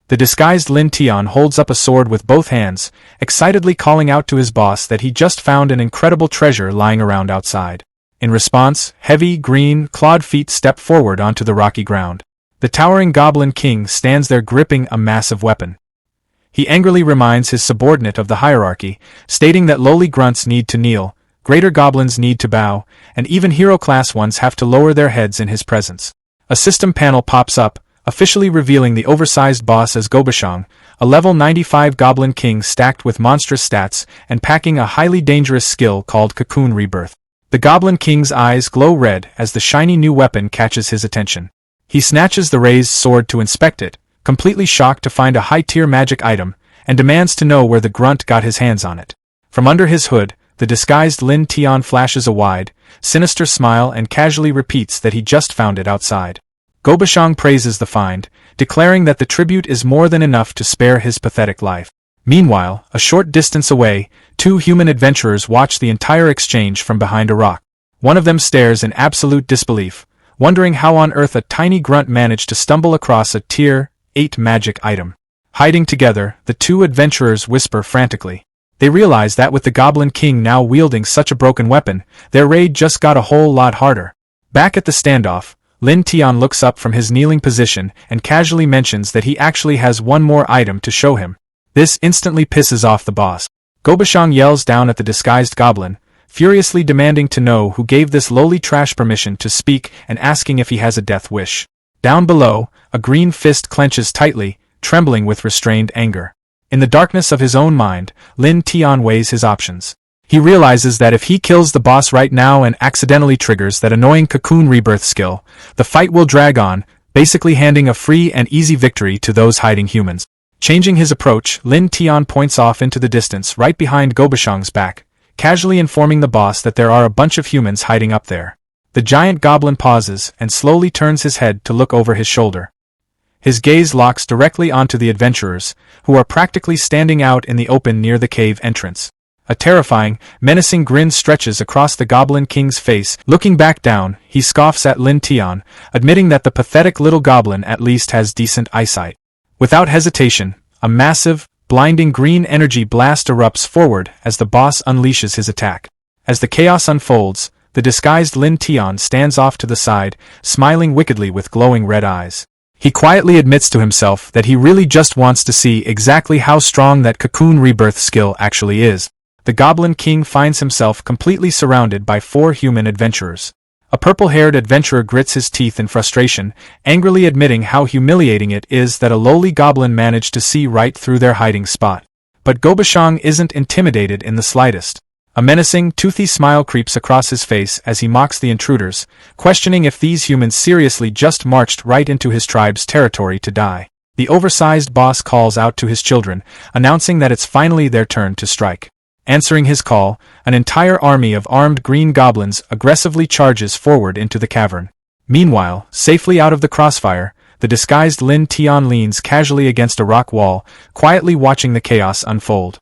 The disguised Lin Tian holds up a sword with both hands, excitedly calling out to his boss that he just found an incredible treasure lying around outside. In response, heavy, green, clawed feet step forward onto the rocky ground. The towering Goblin King stands there gripping a massive weapon. He angrily reminds his subordinate of the hierarchy, stating that lowly grunts need to kneel, greater goblins need to bow, and even hero-class ones have to lower their heads in his presence. A system panel pops up, officially revealing the oversized boss as GOBLIN, a level 95 Goblin King stacked with monstrous stats and packing a highly dangerous skill called Cocoon Rebirth. The Goblin King's eyes glow red as the shiny new weapon catches his attention. He snatches the raised sword to inspect it, completely shocked to find a high-tier magic item, and demands to know where the grunt got his hands on it. From under his hood, the disguised Lin Tian flashes a wide, sinister smile and casually repeats that he just found it outside. GOBLIN praises the find, declaring that the tribute is more than enough to spare his pathetic life. Meanwhile, a short distance away, two human adventurers watch the entire exchange from behind a rock. One of them stares in absolute disbelief, wondering how on earth a tiny grunt managed to stumble across a Tier 8 magic item. Hiding together, the two adventurers whisper frantically. They realize that with the Goblin King now wielding such a broken weapon, their raid just got a whole lot harder. Back at the standoff, Lin Tian looks up from his kneeling position and casually mentions that he actually has one more item to show him. This instantly pisses off the boss. GOBLIN yells down at the disguised goblin, furiously demanding to know who gave this lowly trash permission to speak and asking if he has a death wish. Down below, a green fist clenches tightly, trembling with restrained anger. In the darkness of his own mind, Lin Tian weighs his options. He realizes that if he kills the boss right now and accidentally triggers that annoying Cocoon Rebirth skill, the fight will drag on, basically handing a free and easy victory to those hiding humans. Changing his approach, Lin Tian points off into the distance right behind GOBLIN's back, casually informing the boss that there are a bunch of humans hiding up there. The giant goblin pauses and slowly turns his head to look over his shoulder. His gaze locks directly onto the adventurers, who are practically standing out in the open near the cave entrance. A terrifying, menacing grin stretches across the Goblin King's face. Looking back down, he scoffs at Lin Tian, admitting that the pathetic little goblin at least has decent eyesight. Without hesitation, a massive, blinding green energy blast erupts forward as the boss unleashes his attack. As the chaos unfolds, the disguised Lin Tian stands off to the side, smiling wickedly with glowing red eyes. He quietly admits to himself that he really just wants to see exactly how strong that Cocoon Rebirth skill actually is. The Goblin King finds himself completely surrounded by four human adventurers. A purple-haired adventurer grits his teeth in frustration, angrily admitting how humiliating it is that a lowly goblin managed to see right through their hiding spot. But GOBLIN isn't intimidated in the slightest. A menacing, toothy smile creeps across his face as he mocks the intruders, questioning if these humans seriously just marched right into his tribe's territory to die. The oversized boss calls out to his children, announcing that it's finally their turn to strike. Answering his call, an entire army of armed green goblins aggressively charges forward into the cavern. Meanwhile, safely out of the crossfire, the disguised Lin Tian leans casually against a rock wall, quietly watching the chaos unfold.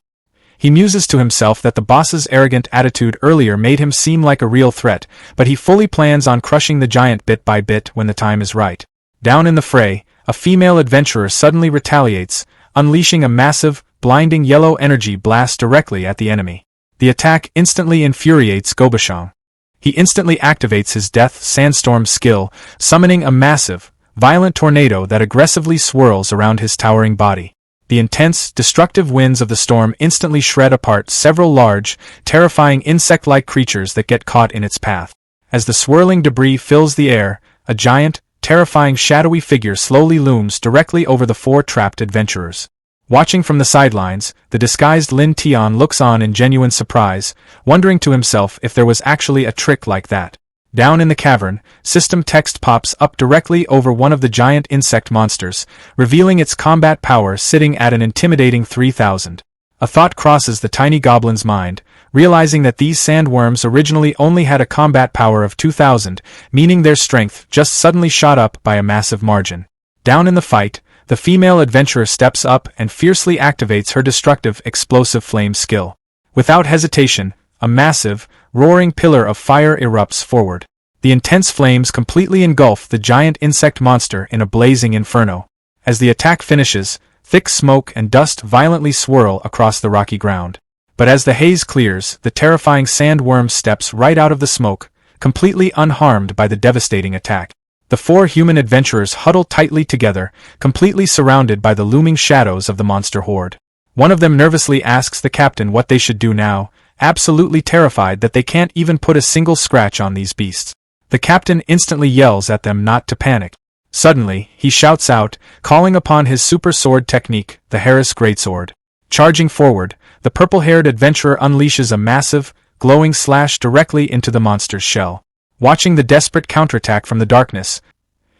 He muses to himself that the boss's arrogant attitude earlier made him seem like a real threat, but he fully plans on crushing the giant bit by bit when the time is right. Down in the fray, a female adventurer suddenly retaliates, unleashing a massive, blinding yellow energy blast directly at the enemy. The attack instantly infuriates GOBLIN. He instantly activates his Death Sandstorm skill, summoning a massive, violent tornado that aggressively swirls around his towering body. The intense, destructive winds of the storm instantly shred apart several large, terrifying insect-like creatures that get caught in its path. As the swirling debris fills the air, a giant, terrifying shadowy figure slowly looms directly over the four trapped adventurers. Watching from the sidelines, the disguised Lin Tian looks on in genuine surprise, wondering to himself if there was actually a trick like that. Down in the cavern, system text pops up directly over one of the giant insect monsters, revealing its combat power sitting at an intimidating 3,000. A thought crosses the tiny goblin's mind, realizing that these sandworms originally only had a combat power of 2,000, meaning their strength just suddenly shot up by a massive margin. Down in the fight, the female adventurer steps up and fiercely activates her destructive explosive flame skill. Without hesitation, a massive, roaring pillar of fire erupts forward. The intense flames completely engulf the giant insect monster in a blazing inferno. As the attack finishes, Thick smoke and dust violently swirl across the rocky ground. But as the haze clears, the terrifying sandworm steps right out of the smoke, completely unharmed by the devastating attack. The four human adventurers huddle tightly together, completely surrounded by the looming shadows of the monster horde. One of them nervously asks the captain what they should do now, absolutely terrified that they can't even put a single scratch on these beasts. The captain instantly yells at them not to panic. Suddenly, he shouts out, calling upon his super sword technique, the Harris Greatsword. Charging forward, the purple-haired adventurer unleashes a massive, glowing slash directly into the monster's shell. Watching the desperate counterattack from the darkness,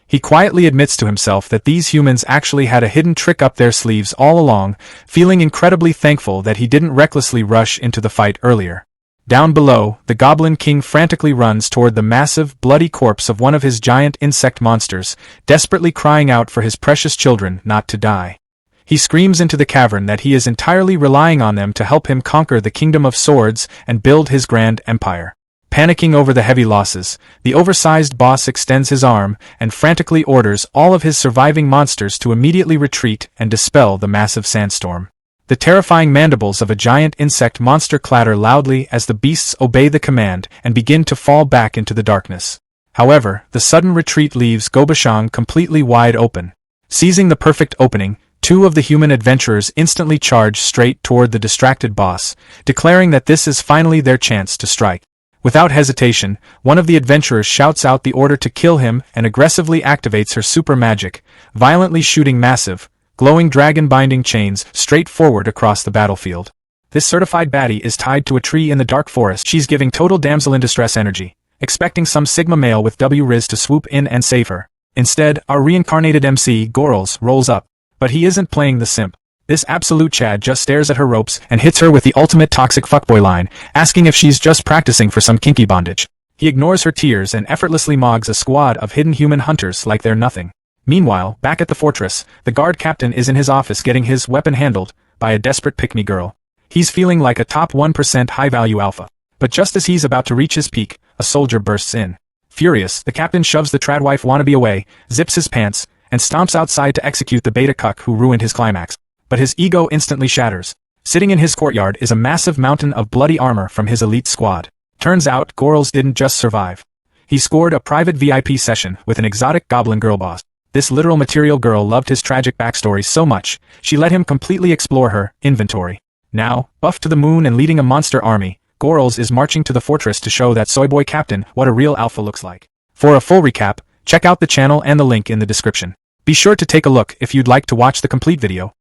he quietly admits to himself that these humans actually had a hidden trick up their sleeves all along, feeling incredibly thankful that he didn't recklessly rush into the fight earlier. Down below, the Goblin King frantically runs toward the massive, bloody corpse of one of his giant insect monsters, desperately crying out for his precious children not to die. He screams into the cavern that he is entirely relying on them to help him conquer the Kingdom of Swords and build his grand empire. Panicking over the heavy losses, the oversized boss extends his arm and frantically orders all of his surviving monsters to immediately retreat and dispel the massive sandstorm. The terrifying mandibles of a giant insect monster clatter loudly as the beasts obey the command and begin to fall back into the darkness. However, the sudden retreat leaves Gobashang completely wide open. Seizing the perfect opening, two of the human adventurers instantly charge straight toward the distracted boss, declaring that this is finally their chance to strike. Without hesitation, one of the adventurers shouts out the order to kill him and aggressively activates her super magic, violently shooting massive, glowing dragon-binding chains straight forward across the battlefield. This certified baddie is tied to a tree in the dark forest. She's giving total damsel in distress energy, expecting some Sigma male with W-Riz to swoop in and save her. Instead, our reincarnated MC, Gorls, rolls up. But he isn't playing the simp. This absolute Chad just stares at her ropes and hits her with the ultimate toxic fuckboy line, asking if she's just practicing for some kinky bondage. He ignores her tears and effortlessly mogs a squad of hidden human hunters like they're nothing. Meanwhile, back at the fortress, the guard captain is in his office getting his weapon handled by a desperate pick-me girl. He's feeling like a top 1% high-value alpha. But just as he's about to reach his peak, a soldier bursts in. Furious, the captain shoves the tradwife wannabe away, zips his pants, and stomps outside to execute the beta cuck who ruined his climax. But his ego instantly shatters. Sitting in his courtyard is a massive mountain of bloody armor from his elite squad. Turns out, Gorls didn't just survive. He scored a private VIP session with an exotic goblin girl boss. This literal material girl loved his tragic backstory so much, she let him completely explore her inventory. Now, buffed to the moon and leading a monster army, Gorls is marching to the fortress to show that soyboy captain what a real alpha looks like. For a full recap, check out the channel and the link in the description. Be sure to take a look if you'd like to watch the complete video.